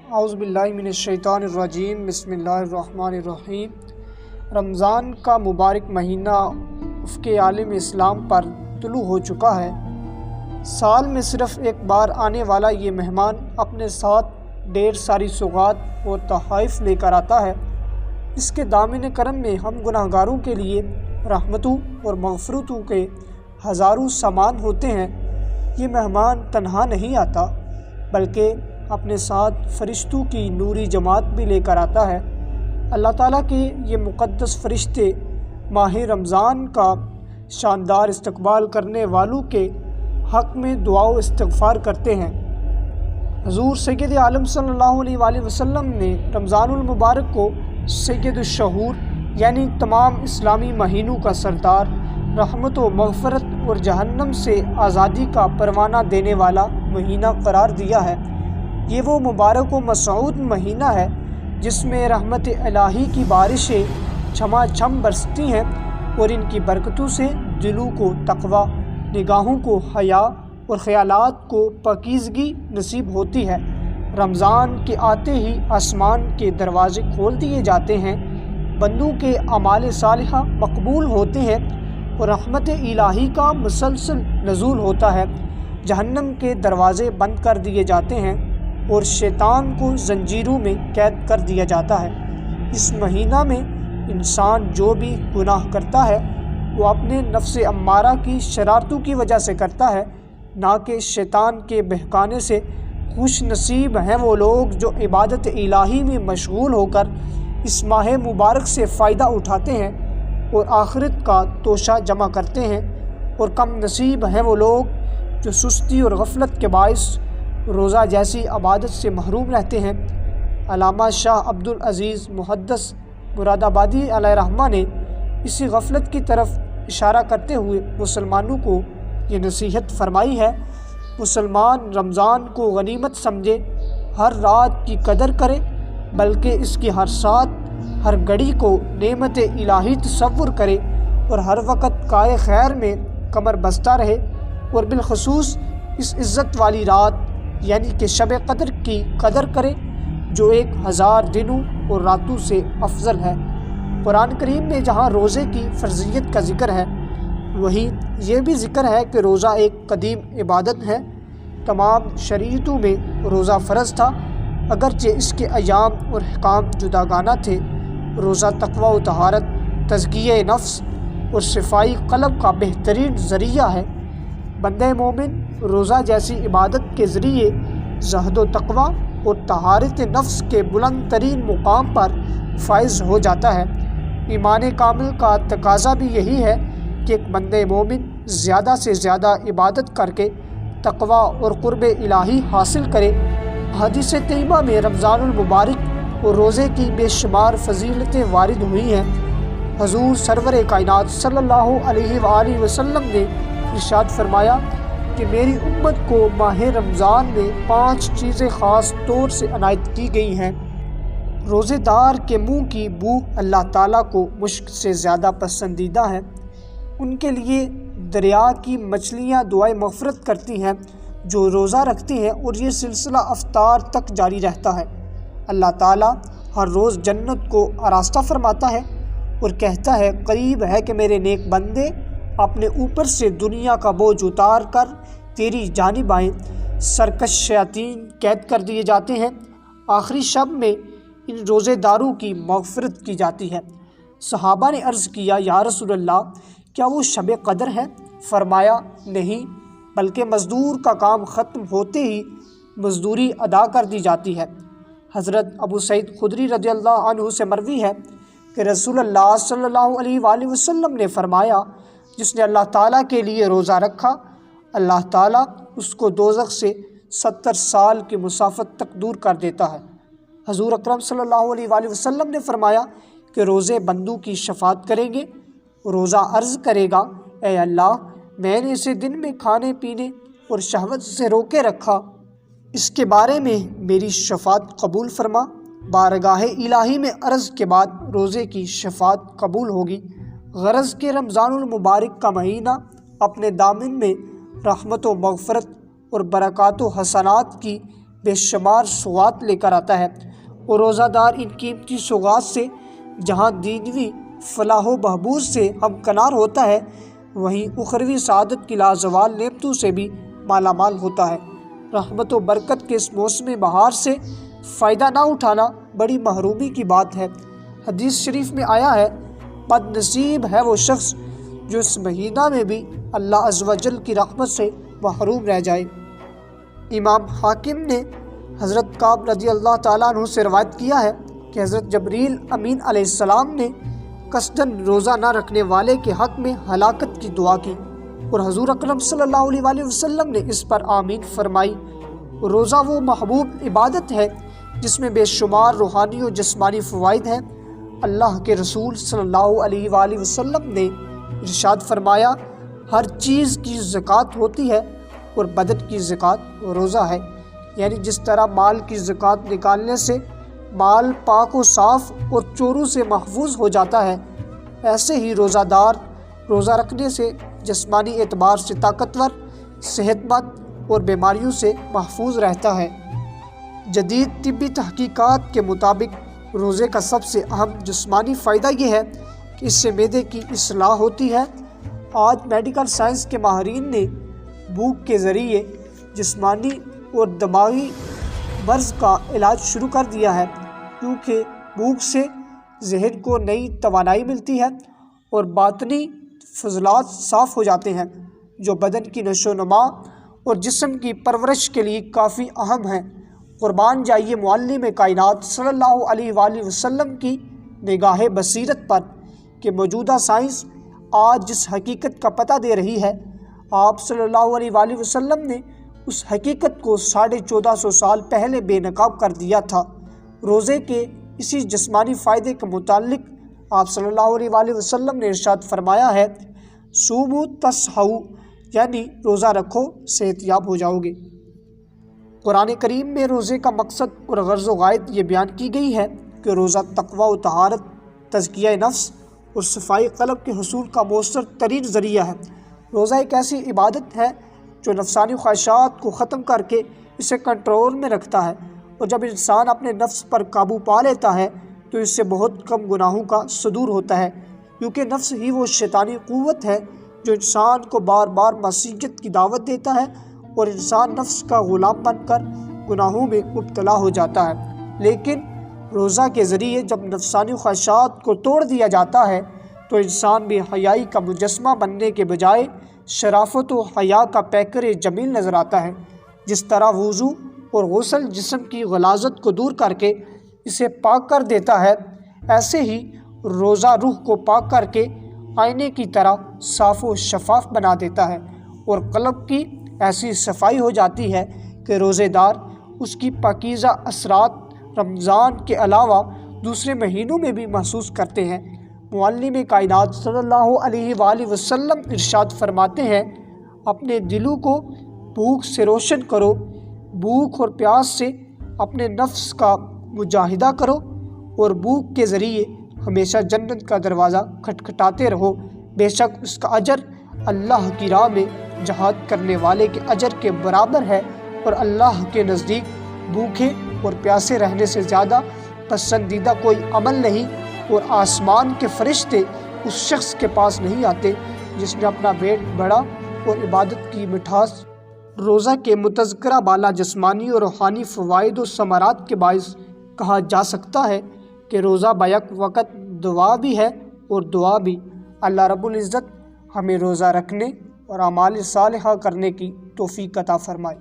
اعوذ باللہ من الشیطان الرجیم، بسم اللہ الرحمن الرحیم۔ رمضان کا مبارک مہینہ افق عالم اسلام پر طلوع ہو چکا ہے۔ سال میں صرف ایک بار آنے والا یہ مہمان اپنے ساتھ ڈھیر ساری سوغات اور تحائف لے کر آتا ہے۔ اس کے دامن کرم میں ہم گناہ گاروں کے لیے رحمتوں اور مغفرتوں کے ہزاروں سامان ہوتے ہیں۔ یہ مہمان تنہا نہیں آتا بلکہ اپنے ساتھ فرشتوں کی نوری جماعت بھی لے کر آتا ہے۔ اللہ تعالیٰ کے یہ مقدس فرشتے ماہ رمضان کا شاندار استقبال کرنے والوں کے حق میں دعا و استغفار کرتے ہیں۔ حضور سید عالم صلی اللہ علیہ وآلہ وسلم نے رمضان المبارک کو سید الشہور یعنی تمام اسلامی مہینوں کا سردار، رحمت و مغفرت اور جہنم سے آزادی کا پروانہ دینے والا مہینہ قرار دیا ہے۔ یہ وہ مبارک و مسعود مہینہ ہے جس میں رحمت الہی کی بارشیں چھما چھم برستی ہیں اور ان کی برکتوں سے دلوں کو تقویٰ، نگاہوں کو حیا اور خیالات کو پاکیزگی نصیب ہوتی ہے۔ رمضان کے آتے ہی آسمان کے دروازے کھول دیے جاتے ہیں، بندوں کے اعمال صالحہ مقبول ہوتے ہیں اور رحمت الہی کا مسلسل نزول ہوتا ہے۔ جہنم کے دروازے بند کر دیے جاتے ہیں اور شیطان کو زنجیروں میں قید کر دیا جاتا ہے۔ اس مہینہ میں انسان جو بھی گناہ کرتا ہے وہ اپنے نفس امارہ کی شرارتوں کی وجہ سے کرتا ہے، نہ کہ شیطان کے بہکانے سے۔ خوش نصیب ہیں وہ لوگ جو عبادت الہی میں مشغول ہو کر اس ماہ مبارک سے فائدہ اٹھاتے ہیں اور آخرت کا توشہ جمع کرتے ہیں، اور کم نصیب ہیں وہ لوگ جو سستی اور غفلت کے باعث روزہ جیسی عبادت سے محروم رہتے ہیں۔ علامہ شاہ عبد العزیز محدث مراد آبادی علیہ رحمہ نے اسی غفلت کی طرف اشارہ کرتے ہوئے مسلمانوں کو یہ نصیحت فرمائی ہے: مسلمان رمضان کو غنیمت سمجھے، ہر رات کی قدر کرے، بلکہ اس کی ہر ساتھ ہر گھڑی کو نعمت الہی تصور کرے اور ہر وقت کائے خیر میں کمر بستہ رہے، اور بالخصوص اس عزت والی رات یعنی کہ شب قدر کی قدر کرے جو 1000 دنوں اور راتوں سے افضل ہے۔ قرآن کریم میں جہاں روزے کی فرضیت کا ذکر ہے، وہیں یہ بھی ذکر ہے کہ روزہ ایک قدیم عبادت ہے۔ تمام شریعتوں میں روزہ فرض تھا، اگرچہ اس کے ایام اور احکام جداگانہ تھے۔ روزہ تقویٰ و طہارت، تزکیہ نفس اور صفائی قلب کا بہترین ذریعہ ہے۔ بندہ مومن روزہ جیسی عبادت کے ذریعے زہد و تقویٰ اور طہارت نفس کے بلند ترین مقام پر فائز ہو جاتا ہے۔ ایمان کامل کا تقاضا بھی یہی ہے کہ ایک بندہ مومن زیادہ سے زیادہ عبادت کر کے تقویٰ اور قرب الہی حاصل کرے۔ حدیث طیبہ میں رمضان المبارک اور روزے کی بے شمار فضیلتیں وارد ہوئی ہیں۔ حضور سرور کائنات صلی اللہ علیہ وآلہ وسلم نے ارشاد فرمایا کہ میری امت کو ماہ رمضان میں 5 چیزیں خاص طور سے عنایت کی گئی ہیں۔ روزے دار کے منہ کی بو اللہ تعالیٰ کو مشک سے زیادہ پسندیدہ ہے۔ ان کے لیے دریا کی مچھلیاں دعائے مغفرت کرتی ہیں جو روزہ رکھتی ہیں، اور یہ سلسلہ افطار تک جاری رہتا ہے۔ اللہ تعالیٰ ہر روز جنت کو آراستہ فرماتا ہے اور کہتا ہے: قریب ہے کہ میرے نیک بندے اپنے اوپر سے دنیا کا بوجھ اتار کر تیری جانب آئیں۔ سرکش شیاطین قید کر دیے جاتے ہیں۔ آخری شب میں ان روزے داروں کی مغفرت کی جاتی ہے۔ صحابہ نے عرض کیا: یا رسول اللہ، کیا وہ شب قدر ہے؟ فرمایا: نہیں، بلکہ مزدور کا کام ختم ہوتے ہی مزدوری ادا کر دی جاتی ہے۔ حضرت ابو سعید خدری رضی اللہ عنہ سے مروی ہے کہ رسول اللہ صلی اللہ علیہ وآلہ وسلم نے فرمایا: جس نے اللہ تعالیٰ کے لیے روزہ رکھا، اللہ تعالیٰ اس کو دوزخ سے 70 سال کی مسافت تک دور کر دیتا ہے۔ حضور اکرم صلی اللہ علیہ وآلہ وسلم نے فرمایا کہ روزے بندوں کی شفاعت کریں گے۔ روزہ عرض کرے گا: اے اللہ، میں نے اسے دن میں کھانے پینے اور شہوت سے روکے رکھا، اس کے بارے میں میری شفاعت قبول فرما۔ بارگاہ الہی میں عرض کے بعد روزے کی شفاعت قبول ہوگی۔ غرض کہ رمضان المبارک کا مہینہ اپنے دامن میں رحمت و مغفرت اور برکات و حسنات کی بے شمار سوغات لے کر آتا ہے، اور روزہ دار ان قیمتی سوغات سے جہاں دینوی فلاح و بہبود سے ہمکنار ہوتا ہے، وہیں اخروی سعادت کی لازوال نعمتوں سے بھی مالا مال ہوتا ہے۔ رحمت و برکت کے اس موسم بہار سے فائدہ نہ اٹھانا بڑی محرومی کی بات ہے۔ حدیث شریف میں آیا ہے، بد نصیب ہے وہ شخص جو اس مہینہ میں بھی اللہ عز و جل کی رحمت سے محروم رہ جائے۔ امام حاکم نے حضرت کعب رضی اللہ تعالیٰ عنہ سے روایت کیا ہے کہ حضرت جبریل امین علیہ السلام نے قصداً روزہ نہ رکھنے والے کے حق میں ہلاکت کی دعا کی، اور حضور اکرم صلی اللہ علیہ وآلہ وسلم نے اس پر آمین فرمائی۔ روزہ وہ محبوب عبادت ہے جس میں بے شمار روحانی و جسمانی فوائد ہیں۔ اللہ کے رسول صلی اللہ علیہ وآلہ وسلم نے ارشاد فرمایا، ہر چیز کی زکوٰۃ ہوتی ہے اور بدن کی زکوٰۃ روزہ ہے، یعنی جس طرح مال کی زکوٰۃ نکالنے سے مال پاک و صاف اور چوروں سے محفوظ ہو جاتا ہے، ایسے ہی روزہ دار روزہ رکھنے سے جسمانی اعتبار سے طاقتور، صحت مند اور بیماریوں سے محفوظ رہتا ہے۔ جدید طبی تحقیقات کے مطابق روزے کا سب سے اہم جسمانی فائدہ یہ ہے کہ اس سے معدے کی اصلاح ہوتی ہے۔ آج میڈیکل سائنس کے ماہرین نے بھوک کے ذریعے جسمانی اور دماغی مرض کا علاج شروع کر دیا ہے، کیونکہ بھوک سے ذہن کو نئی توانائی ملتی ہے اور باطنی فضلات صاف ہو جاتے ہیں، جو بدن کی نشو و نما اور جسم کی پرورش کے لیے کافی اہم ہیں۔ قربان جائیے معلم کائنات صلی اللہ علیہ وآلہ وسلم کی نگاہ بصیرت پر کہ موجودہ سائنس آج جس حقیقت کا پتہ دے رہی ہے، آپ صلی اللہ علیہ وآلہ وسلم نے اس حقیقت کو 1450 سال پہلے بے نقاب کر دیا تھا۔ روزے کے اسی جسمانی فائدے کے متعلق آپ صلی اللہ علیہ وآلہ وسلم نے ارشاد فرمایا ہے، صوموا تصحوا، یعنی روزہ رکھو صحت یاب ہو جاؤ گے۔ قرآن کریم میں روزے کا مقصد اور غرض و غایت یہ بیان کی گئی ہے کہ روزہ تقوی و طہارت، تزکیہ نفس اور صفائی قلب کے حصول کا مؤثر ترین ذریعہ ہے۔ روزہ ایک ایسی عبادت ہے جو نفسانی خواہشات کو ختم کر کے اسے کنٹرول میں رکھتا ہے، اور جب انسان اپنے نفس پر قابو پا لیتا ہے تو اس سے بہت کم گناہوں کا صدور ہوتا ہے، کیونکہ نفس ہی وہ شیطانی قوت ہے جو انسان کو بار بار معصیت کی دعوت دیتا ہے، اور انسان نفس کا غلام بن کر گناہوں میں مبتلا ہو جاتا ہے۔ لیکن روزہ کے ذریعے جب نفسانی خواہشات کو توڑ دیا جاتا ہے تو انسان بے حیائی کا مجسمہ بننے کے بجائے شرافت و حیا کا پیکر جمیل نظر آتا ہے۔ جس طرح وضو اور غسل جسم کی غلاظت کو دور کر کے اسے پاک کر دیتا ہے، ایسے ہی روزہ روح کو پاک کر کے آئینے کی طرح صاف و شفاف بنا دیتا ہے، اور قلب کی ایسی صفائی ہو جاتی ہے کہ روزے دار اس کی پاکیزہ اثرات رمضان کے علاوہ دوسرے مہینوں میں بھی محسوس کرتے ہیں۔ معلم کائنات صلی اللہ علیہ وآلہ وسلم ارشاد فرماتے ہیں، اپنے دلوں کو بھوک سے روشن کرو، بھوک اور پیاس سے اپنے نفس کا مجاہدہ کرو، اور بھوک کے ذریعے ہمیشہ جنت کا دروازہ کھٹکھٹاتے رہو، بے شک اس کا اجر اللہ کی راہ میں جہاد کرنے والے کے اجر کے برابر ہے، اور اللہ کے نزدیک بھوکے اور پیاسے رہنے سے زیادہ پسندیدہ کوئی عمل نہیں، اور آسمان کے فرشتے اس شخص کے پاس نہیں آتے جس نے اپنا پیٹ بڑا اور عبادت کی مٹھاس۔ روزہ کے متذکرہ بالا جسمانی اور روحانی فوائد و ثمرات کے باعث کہا جا سکتا ہے کہ روزہ بیک وقت دعا بھی ہے اور دعا بھی۔ اللہ رب العزت ہمیں روزہ رکھنے اور اعمال صالحہ کرنے کی توفیق عطا فرمائے۔